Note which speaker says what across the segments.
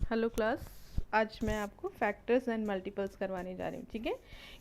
Speaker 1: Hello class. आज मैं आपको फैक्टर्स एंड मल्टीपल्स करवाने जा रही हूँ, ठीक है।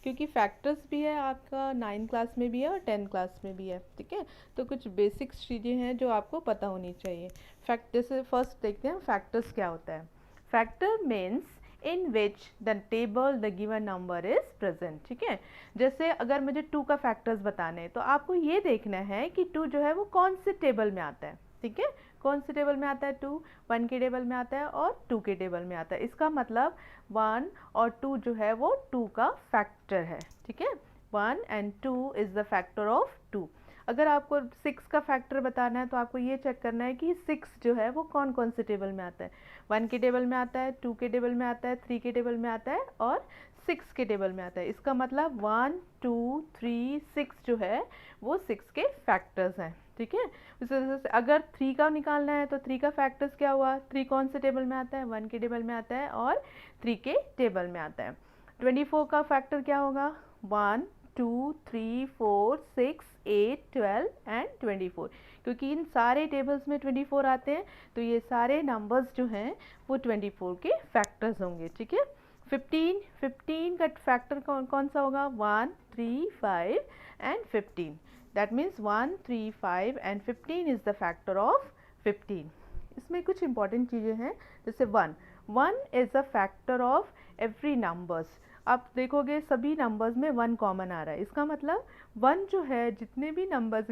Speaker 1: क्योंकि फैक्टर्स भी है आपका 9 क्लास में भी है और 10 क्लास में भी है, ठीक है। तो कुछ बेसिक्स चीज़ें हैं जो आपको पता होनी चाहिए। फैक्ट जैसे फर्स्ट देखते हैं फैक्टर्स क्या होता है। Factor means in which the table the given number is present, ठीक है। जैसे अगर मुझे 2 का फैक्टर्स बताने हैं तो आपको ये देखना है कि 2 जो है वो कौन से टेबल में आता है, ठीक है। कौन से टेबल में आता है? 2 1 के टेबल में आता है और 2 के टेबल में आता है। इसका मतलब 1 और 2 जो है वो 2 का फैक्टर है, ठीक है। 1 and 2 is the factor of 2। अगर आपको 6 का फैक्टर बताना है तो आपको ये चेक करना है कि 6 जो है वो कौन कौन से टेबल में आता है। 1 के टेबल में आता है, 2 के टेबल में आता है, 3 के टेबल में आता है और 6 के टेबल में आता है। इसका मतलब 1 2 3 6 जो है वो 6 के फैक्टर्स हैं, ठीक है। इस वजह से अगर 3 का निकालना है तो 3 का फैक्टर्स क्या हुआ? 3 कौन से टेबल में आता है? 1 के टेबल में आता है और 3 के टेबल में आता है। 24 का फैक्टर क्या होगा? 1 2 3 4 6 8 12 एंड 24। क्योंकि इन सारे टेबल्स में 24 आते हैं तो ये सारे नंबर्स जो हैं वो 24 के फैक्टर्स होंगे, ठीक है। 15 का फैक्टर कौन कौन सा होगा? 1 3 5 and 15। That means 1 3 5 and 15 is the factor of 15। इसमें कुछ इंपॉर्टेंट चीज़ें हैं। जैसे 1 is a factor of every numbers. आप देखोगे सभी नंबर्स में 1 कॉमन आ रहा है। इसका मतलब 1 जो है जितने भी नंबर्स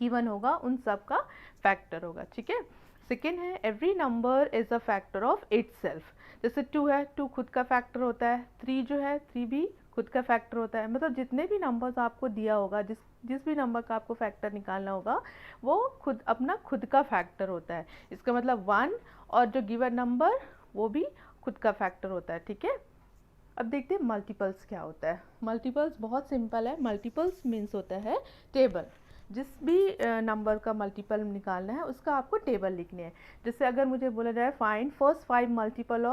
Speaker 1: गिवन होगा उन सब का फैक्टर होगा, ठीक है। सेकेंड है every number is a factor of itself. जैसे 2 है, 2 खुद का फैक्टर होता है। 3 जो है, 3 भी खुद का फैक्टर होता है। मतलब जितने भी नंबर्स आपको दिया होगा, जिस जिस भी नंबर का आपको फैक्टर निकालना होगा वो खुद अपना खुद का फैक्टर होता है। इसका मतलब 1 और जो गिवन नंबर वो भी खुद का फैक्टर होता है, ठीक है। अब देखते हैं मल्टीपल्स क्या होता है। मल्टीपल्स बहुत सिंपल है। मल्टीपल्स मीन्स होता है टेबल। जिस भी नंबर का मल्टीपल निकालना है उसका आपको टेबल लिखने हैं। जैसे अगर मुझे बोला जाए फाइंड फर्स्ट 4 मल्टीपल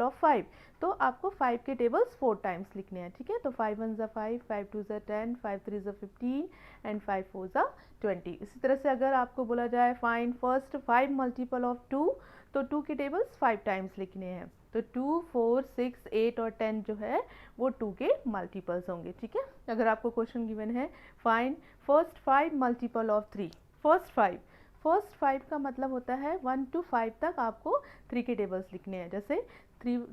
Speaker 1: ऑफ 5, तो आपको 5 के टेबल्स 4 टाइम्स लिखने हैं, ठीक है। तो 5 1 ज़ा 5, 5 2 ज़ा 10, 5 3 ज़ा 15 एंड 5 4 ज़ा 20। इसी तरह से अगर आपको बोला जाए फाइंड फर्स्ट 5 मल्टीपल ऑफ 2, तो 2 के टेबल्स 5 टाइम्स लिखने हैं। तो 2 4 6 8 और 10 जो है वो 2 के मल्टीपल्स होंगे, ठीक है। अगर आपको क्वेश्चन गिवन है find first 5 multiple of 3, first 5 का मतलब होता है 1 to 5 तक आपको 3 के टेबल्स लिखने हैं। जैसे 3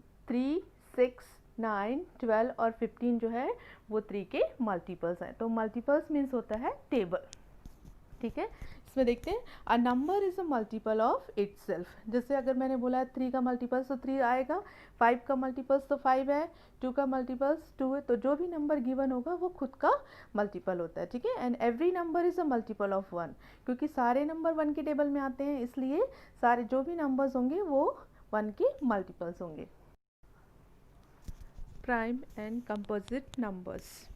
Speaker 1: 6 9 12 और 15 जो है वो 3 के मल्टीपल्स हैं। तो मल्टीपल्स मीन्स होता है टेबल, ठीक है। इसमें देखते हैं a number is a multiple of itself. जैसे अगर मैंने बोला 3 का मल्टीपल्स तो 3 आएगा, 5 का मल्टीपल्स तो 5 है, 2 का मल्टीपल्स 2 है। तो जो भी नंबर गिवन होगा वो खुद का मल्टीपल होता है, ठीक है। And every number is a multiple of 1। क्योंकि सारे नंबर 1 के टेबल में आते हैं इसलिए सारे जो भी नंबर्स होंगे वो 1 के मल्टीपल्स होंगे। प्राइम एंड कंपोजिट नंबर्स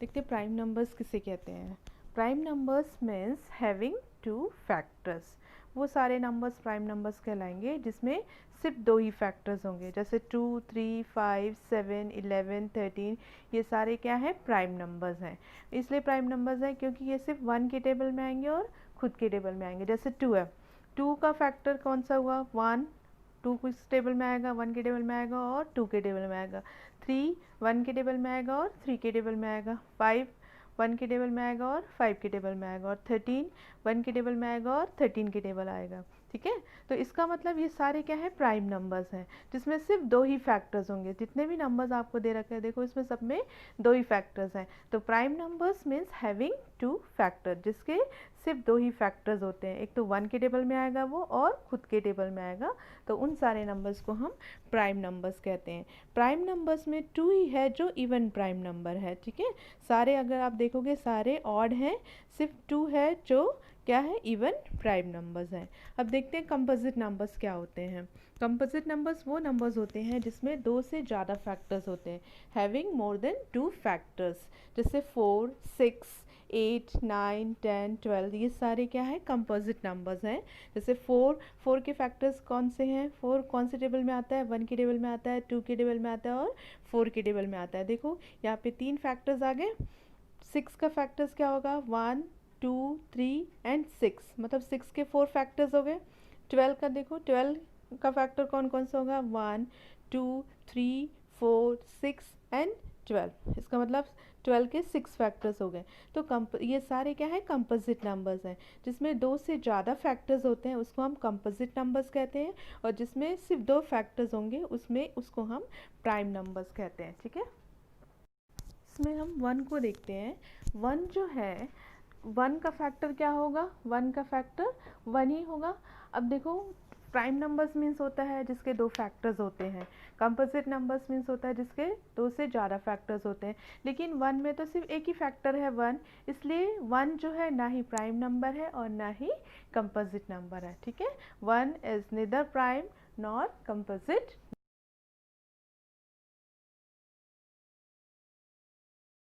Speaker 1: देखते हैं। प्राइम नंबर्स किसे कहते हैं? Prime numbers means having 2 factors. वो सारे नंबर्स प्राइम नंबर्स कहलाएंगे जिसमें सिर्फ 2 ही फैक्टर्स होंगे। जैसे 2 3 5 7 11 13, ये सारे क्या है? प्राइम नंबर्स हैं। इसलिए प्राइम नंबर्स हैं क्योंकि ये सिर्फ 1 के टेबल में आएंगे और खुद के टेबल में आएंगे। जैसे 2 है, 2 का फैक्टर कौन सा हुआ? 1। 2 किस टेबल में आएगा? 1 के टेबल में आएगा और 2 के टेबल में आएगा। 3 1 के टेबल में आएगा और 3 के टेबल में आएगा। 5 1 के टेबल में आएगा और 5 के टेबल में आएगा। और 13 1 के टेबल में आएगा और 13 के टेबल आएगा, ठीक है। तो इसका मतलब ये सारे क्या है? प्राइम नंबर्स हैं जिसमें सिर्फ 2 ही फैक्टर्स होंगे। जितने भी नंबर्स आपको दे रखे हैं देखो इसमें सब में 2 ही फैक्टर्स हैं। तो prime numbers means having 2 factor, जिसके सिर्फ 2 ही फैक्टर्स होते हैं। एक तो 1 के टेबल में आएगा वो और खुद के टेबल में आएगा। तो उन सारे नंबर्स को हम प्राइम नंबर्स कहते हैं। प्राइम नंबर्स में 2 ही है जो इवन प्राइम नंबर है, ठीक है। सारे अगर आप देखोगे सारे ऑड हैं, सिर्फ 2 है जो क्या है? इवन प्राइम नंबर्स हैं। अब देखते हैं कंपोजिट नंबर्स क्या होते हैं। कंपोजिट नंबर्स वो नंबर्स होते हैं जिसमें 2 से ज़्यादा फैक्टर्स होते हैं, हैविंग मोर देन 2 फैक्टर्स। जैसे 4 6 8 9 10 12, ये सारे क्या है? कंपोजिट नंबर्स हैं। जैसे 4 के फैक्टर्स कौन से हैं? 4 कौन से टेबल में आता है? 1 के टेबल में आता है, 2 के टेबल में आता है और 4 के टेबल में आता है। देखो यहाँ पे 3 फैक्टर्स आ गए। 6 का फैक्टर्स क्या होगा? 1 2 3 एंड 6, मतलब 6 के 4 फैक्टर्स हो गए। 12 का देखो, 12 का फैक्टर कौन कौन सा होगा, 1 2 3 4 6 एंड 12। इसका मतलब 12 के 6 फैक्टर्स हो गए। तो ये सारे क्या है, कंपोजिट नंबर्स हैं। जिसमें दो से ज़्यादा फैक्टर्स होते हैं उसको हम कंपोजिट नंबर्स कहते हैं, और जिसमें सिर्फ दो फैक्टर्स होंगे उसमें उसको हम प्राइम नंबर्स कहते हैं। ठीक है, इसमें हम 1 को देखते हैं। 1 जो है, 1 का फैक्टर क्या होगा, 1 का फैक्टर 1 ही होगा। अब देखो, प्राइम नंबर्स मीन्स होता है जिसके दो फैक्टर्स होते हैं, कंपोजिट नंबर्स मीन्स होता है जिसके दो से ज़्यादा फैक्टर्स होते हैं। लेकिन 1 में तो सिर्फ एक ही फैक्टर है 1, इसलिए 1 जो है ना ही प्राइम नंबर है और ना ही कंपोजिट नंबर है। ठीक है, 1 is neither prime nor composite